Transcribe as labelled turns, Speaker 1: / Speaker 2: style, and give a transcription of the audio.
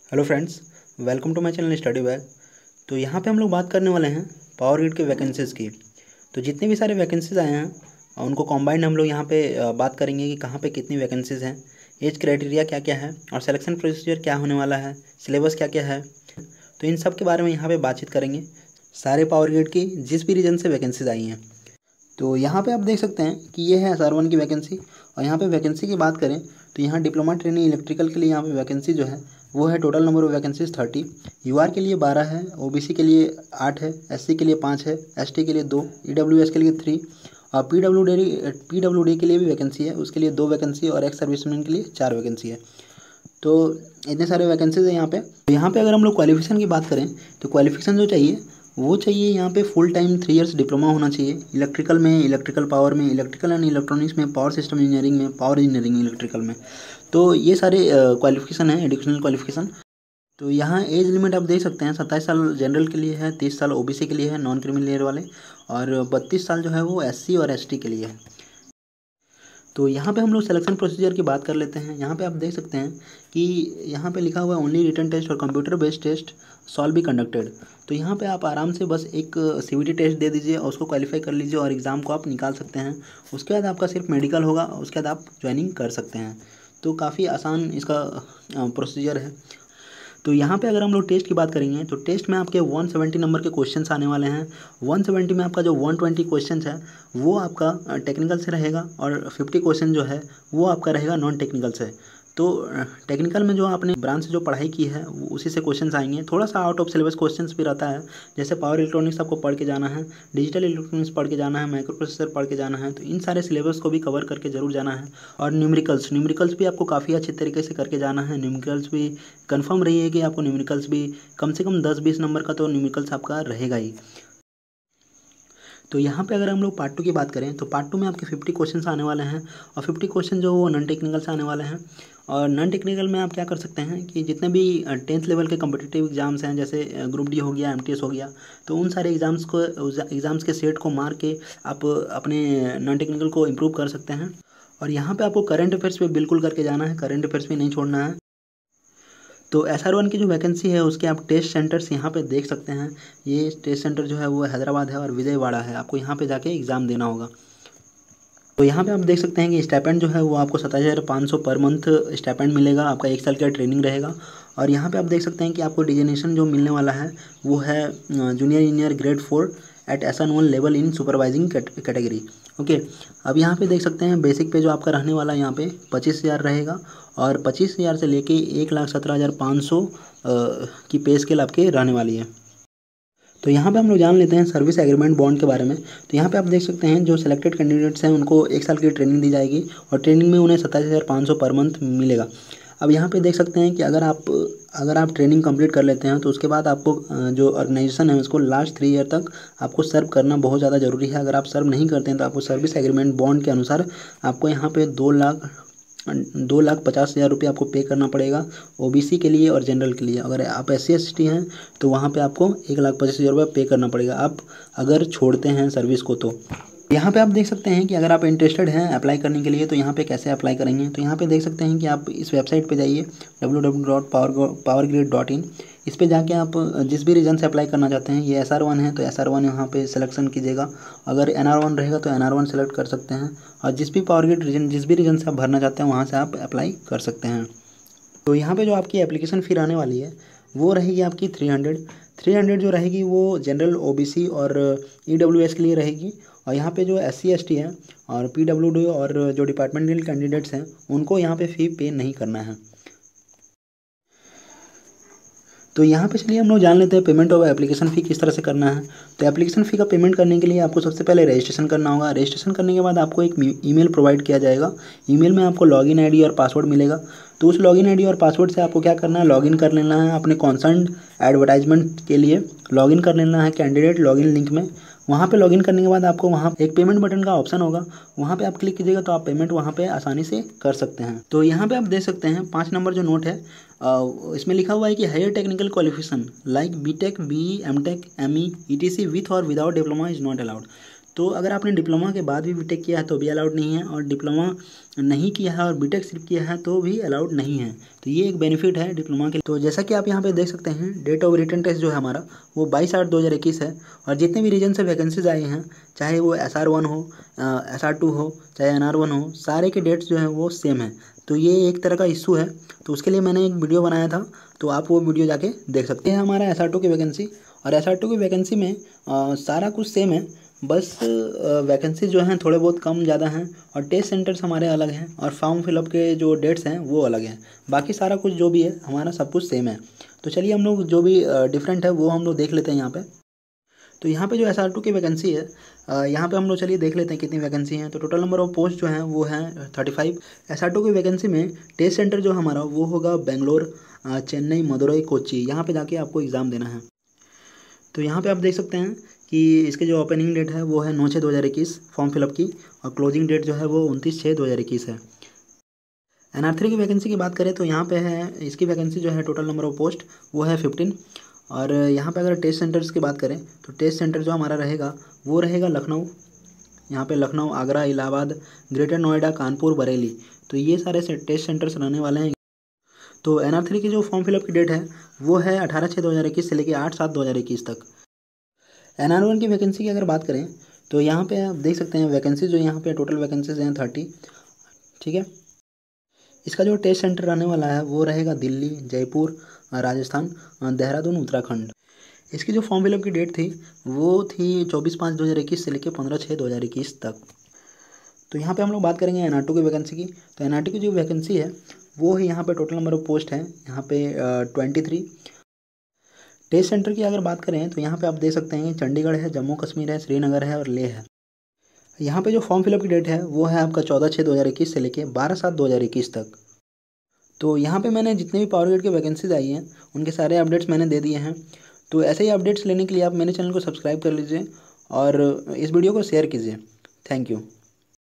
Speaker 1: Hello friends, welcome to my channel Study Bag. तो यहाँ पे हम लोग बात करने वाले हैं पावर ग्रिड के वैकेंसीज़ की। तो जितने भी सारे वैकेंसीज़ आए हैं उनको कॉम्बाइंड हम लोग यहाँ पे बात करेंगे कि कहाँ पे कितनी वैकेंसीज़ हैं, एज क्राइटेरिया क्या क्या है और सिलेक्शन प्रोसीजर क्या होने वाला है, सिलेबस क्या क्या है। तो इन सब के बारे में यहाँ पर बातचीत करेंगे, सारे पावर ग्रिड की जिस भी रीजन से वैकेंसीज़ आई हैं। तो यहाँ पे आप देख सकते हैं कि ये है SR1 की वैकेंसी। और यहाँ पे वैकेंसी की बात करें तो यहाँ डिप्लोमा ट्रेनिंग इलेक्ट्रिकल के लिए यहाँ पे वैकेंसी जो है वो है total number of vacancies 30। UR के लिए 12 है, OBC के लिए 8 है, SC के लिए 5 है, ST के लिए 2, EWS के लिए 3 और PWD के लिए भी वैकेंसी है, उसके लिए 2 वैकेंसी और एक्स सर्विसमैन के लिए 4 वैकेंसी है। तो इतने सारे वैकेंसीज हैं यहाँ पे। तो यहाँ पे अगर हम लोग क्वालिफिकेशन की बात करें तो क्वालिफिकेशन जो चाहिए वो चाहिए यहाँ पे फुल टाइम 3 इयर्स डिप्लोमा होना चाहिए इलेक्ट्रिकल में, इलेक्ट्रिकल पावर में, इलेक्ट्रिकल एंड इलेक्ट्रॉनिक्स में, पावर सिस्टम इंजीनियरिंग में, पावर इंजीनियरिंग इलेक्ट्रिकल में। तो ये सारे क्वालिफिकेशन है, एडिशनल क्वालिफिकेशन। तो यहाँ एज लिमिट आप देख सकते हैं 27 साल जनरल के लिए है, 30 साल OBC के लिए है नॉन क्रिमिनल ईयर वाले, और 32 साल जो है वो SC और ST के लिए है। तो यहाँ पे हम लोग सिलेक्शन प्रोसीजर की बात कर लेते हैं। यहाँ पे आप देख सकते हैं कि यहाँ पे लिखा हुआ है ओनली रिटन टेस्ट और computer based test solve be conducted. तो यहाँ पे आप आराम से बस एक CVT टेस्ट दे दीजिए और उसको क्वालिफाई कर लीजिए और एग्ज़ाम को आप निकाल सकते हैं। उसके बाद आपका सिर्फ मेडिकल होगा, उसके बाद आप ज्वाइनिंग कर सकते हैं। तो काफ़ी आसान इसका प्रोसीजर है। तो यहाँ पे अगर हम लोग टेस्ट की बात करेंगे तो टेस्ट में आपके 170 नंबर के क्वेश्चंस आने वाले हैं। 170 में आपका जो 120 क्वेश्चंस है वो आपका टेक्निकल से रहेगा और 50 क्वेश्चन जो है वो आपका रहेगा नॉन टेक्निकल से। तो टेक्निकल में जो आपने ब्रांच से जो पढ़ाई की है उसी से क्वेश्चंस आएंगे। थोड़ा सा आउट ऑफ सिलेबस क्वेश्चंस भी रहता है, जैसे पावर इलेक्ट्रॉनिक्स आपको पढ़ के जाना है, डिजिटल इलेक्ट्रॉनिक्स पढ़ के जाना है, माइक्रो प्रोसेसर पढ़ के जाना है। तो इन सारे सिलेबस को भी कवर करके ज़रूर जाना है। और न्यूमेरिकल्स भी आपको काफ़ी अच्छे तरीके से करके जाना है। न्यूमेरिकल्स भी कंफर्म रही है कि आपको न्यूमेरिकल्स भी कम से कम 10-20 नंबर का तो न्यूमेरिकल्स आपका रहेगा ही। तो यहाँ पे अगर हम लोग पार्ट 2 की बात करें तो पार्ट 2 में आपके 50 क्वेश्चन आने वाले हैं और 50 क्वेश्चन जो वो नॉन टेक्निकल से आने वाले हैं। और नॉन टेक्निकल में आप क्या कर सकते हैं कि जितने भी 10th लेवल के कम्पिटिटिव एग्जाम्स हैं, जैसे ग्रुप डी हो गया, MTS हो गया, तो उन सारे एग्ज़ाम्स के सेट को मार के आप अपने नॉन टेक्निकल को इम्प्रूव कर सकते हैं। और यहाँ पे आपको करंट अफेयर्स पे बिल्कुल करके जाना है, करंट अफेयर्स भी नहीं छोड़ना है। तो SR1 की जो वैकेंसी है उसके आप टेस्ट सेंटर्स यहाँ पे देख सकते हैं। ये टेस्ट सेंटर जो है वो हैदराबाद है और विजयवाड़ा है, आपको यहाँ पे जाके एग्ज़ाम देना होगा। तो यहाँ पे आप देख सकते हैं कि स्टाइपेंड जो है वो आपको 27,500 पर मंथ स्टाइपेंड मिलेगा, आपका 1 साल का ट्रेनिंग रहेगा। और यहाँ पे आप देख सकते हैं कि आपको डिजिग्नेशन जो मिलने वाला है वो है junior engineer grade 4 at SN1 level in supervising category. Okay, अब यहाँ पे देख सकते हैं बेसिक पे जो आपका रहने वाला है यहाँ पे 25,000 रहेगा और 25,000 से लेके 1,17,500 की पे स्केल आपके रहने वाली है। तो यहाँ पे हम लोग जान लेते हैं सर्विस एग्रीमेंट बॉन्ड के बारे में। तो यहाँ पे आप देख सकते हैं जो सिलेक्टेड कैंडिडेट्स हैं उनको 1 साल की ट्रेनिंग दी जाएगी और ट्रेनिंग में उन्हें 27,500 पर मंथ मिलेगा। अब यहाँ पे देख सकते हैं कि अगर आप ट्रेनिंग कंप्लीट कर लेते हैं तो उसके बाद आपको जो ऑर्गेनाइजेशन है उसको लास्ट 3 ईयर तक आपको सर्व करना बहुत ज़्यादा ज़रूरी है। अगर आप सर्व नहीं करते हैं तो आपको सर्विस एग्रीमेंट बॉन्ड के अनुसार आपको यहाँ पे 2,50,000 रुपये आपको पे करना पड़ेगा OBC के लिए और जनरल के लिए। अगर आप SC ST हैं तो वहाँ पे आपको 1,25,000 रुपये पे करना पड़ेगा, आप अगर छोड़ते हैं सर्विस को। तो यहाँ पे आप देख सकते हैं कि अगर आप इंटरेस्टेड हैं अप्लाई करने के लिए तो यहाँ पे कैसे अप्लाई करेंगे। तो यहाँ पे देख सकते हैं कि आप इस वेबसाइट पे जाइए www.powergrid.in। इस पे जाके आप जिस भी रीजन से अप्लाई करना चाहते हैं, ये SR1 है तो SR1 यहाँ पे सिलेक्शन कीजिएगा। अगर NR1 रहेगा तो NR1 सेलेक्ट कर सकते हैं और जिस भी पावर ग्रिड रीजन, जिस भी रीजन से आप भरना चाहते हैं वहाँ से आप अप्लाई कर सकते हैं। तो यहाँ पे जो आपकी एप्लीकेशन फ़ी आने वाली है वो रहेगी आपकी 300 जो रहेगी वो जनरल OBC और EWS के लिए रहेगी। और यहाँ पे जो SC ST है और PWD और जो डिपार्टमेंटल कैंडिडेट्स हैं उनको यहाँ पे फ़ी पे नहीं करना है। तो यहाँ पे चलिए हम लोग जान लेते हैं पेमेंट ऑफ एप्लीकेशन फ़ी किस तरह से करना है। तो एप्लीकेशन फ़ी का पेमेंट करने के लिए आपको सबसे पहले रजिस्ट्रेशन करना होगा। रजिस्ट्रेशन करने के बाद आपको एक ईमेल प्रोवाइड किया जाएगा। ईमेल में आपको लॉगिन आईडी और पासवर्ड मिलेगा। तो उस लॉगिन आईडी और पासवर्ड से आपको क्या करना है, लॉगिन कर लेना है अपने कॉन्सर्न एडवर्टाइजमेंट के लिए, लॉगिन कर लेना है कैंडिडेट लॉगिन लिंक में। वहाँ पे लॉगिन करने के बाद आपको वहाँ एक पेमेंट बटन का ऑप्शन होगा, वहाँ पे आप क्लिक कीजिएगा तो आप पेमेंट वहाँ पे आसानी से कर सकते हैं। तो यहाँ पे आप देख सकते हैं 5 नंबर जो नोट है इसमें लिखा हुआ है कि higher technical qualification like BTech, BE, MTech, ME, ETC with और without diploma is not allowed. तो अगर आपने डिप्लोमा के बाद भी बीटेक किया है तो भी अलाउड नहीं है, और डिप्लोमा नहीं किया है और बीटेक सिर्फ किया है तो भी अलाउड नहीं है। तो ये एक बेनिफिट है डिप्लोमा के। तो जैसा कि आप यहाँ पे देख सकते हैं, डेट ऑफ रिटन टेस्ट जो है हमारा वो 22/8/2021 है, और जितने भी रीजन से वैकेंसीज आई हैं, चाहे वो SR1 हो, SR2 हो, चाहे NR1 हो, सारे के डेट्स जो हैं वो सेम है। तो ये एक तरह का इशू है, तो उसके लिए मैंने एक वीडियो बनाया था, तो आप वो वीडियो जाके देख सकते हैं। हमारा SR2 की वैकेंसी, और SR2 की वैकेंसी में सारा कुछ सेम है, बस वैकेंसी जो हैं थोड़े बहुत कम ज़्यादा हैं, और टेस्ट सेंटर्स हमारे अलग हैं, और फॉर्म फिलअप के जो डेट्स हैं वो अलग हैं। बाकी सारा कुछ जो भी है हमारा सब कुछ सेम है। तो चलिए हम लोग जो भी डिफरेंट है वो हम लोग देख लेते हैं यहाँ पे। तो यहाँ पे जो SR2 की वैकेंसी है, यहाँ पे हम लोग चलिए देख लेते हैं कितनी वैकेंसी हैं। तो टोटल नंबर ऑफ पोस्ट जो हैं वो हैं 35। SR2 की वैकेंसी में टेस्ट सेंटर जो हमारा वो होगा बेंगलोर, चेन्नई, मदुरई, कोच्चि, यहाँ पे जाके आपको एग्ज़ाम देना है। तो यहाँ पे आप देख सकते हैं कि इसके जो ओपनिंग डेट है वो है 9/6/2021 फॉर्म फिलअप की, और क्लोजिंग डेट जो है वो 29/6/2021 है। NR3 की वैकेंसी की बात करें तो यहाँ पे है, इसकी वैकेंसी जो है टोटल नंबर ऑफ पोस्ट वो है 15। और यहाँ पे अगर टेस्ट सेंटर्स की बात करें तो टेस्ट सेंटर जो हमारा रहेगा वो रहेगा लखनऊ, यहाँ पे लखनऊ, आगरा, इलाहाबाद, ग्रेटर नोएडा, कानपुर, बरेली। तो ये सारे टेस्ट सेंटर्स रहने वाले हैं। तो NR3 की जो फॉर्म फिलअप की डेट है वो है 18/6/2021 से लेकर 8/7/2021 तक। NR1 की वैकेंसी की अगर बात करें तो यहाँ पे आप देख सकते हैं वैकेंसी जो यहाँ पे टोटल वैकेंसीज हैं 30, ठीक है। इसका जो टेस्ट सेंटर रहने वाला है वो रहेगा दिल्ली, जयपुर, राजस्थान, देहरादून, उत्तराखंड। इसकी जो फॉर्म फिलअप की डेट थी वो थी 24/5/2021 से लेकर 15/6/2021 तक। तो यहाँ पे हम लोग बात करेंगे NR2 की वैकेंसी की। तो NR2 की जो वैकेंसी है वो है यहाँ पे टोटल नंबर ऑफ पोस्ट है यहाँ पे 23। टेस्ट सेंटर की अगर बात करें तो यहाँ पे आप देख सकते हैं चंडीगढ़ है, जम्मू कश्मीर है, श्रीनगर है और लेह है। यहाँ पे जो फॉर्म फिलअप की डेट है वो है आपका 14/6/2021 से लेके 12/7/2021 तक। तो यहाँ पे मैंने जितने भी पावर ग्रिड की वैकेंसीज आई हैं उनके सारे अपडेट्स मैंने दे दिए हैं। तो ऐसे ही अपडेट्स लेने के लिए आप मेरे चैनल को सब्सक्राइब कर लीजिए और इस वीडियो को शेयर कीजिए। Thank you.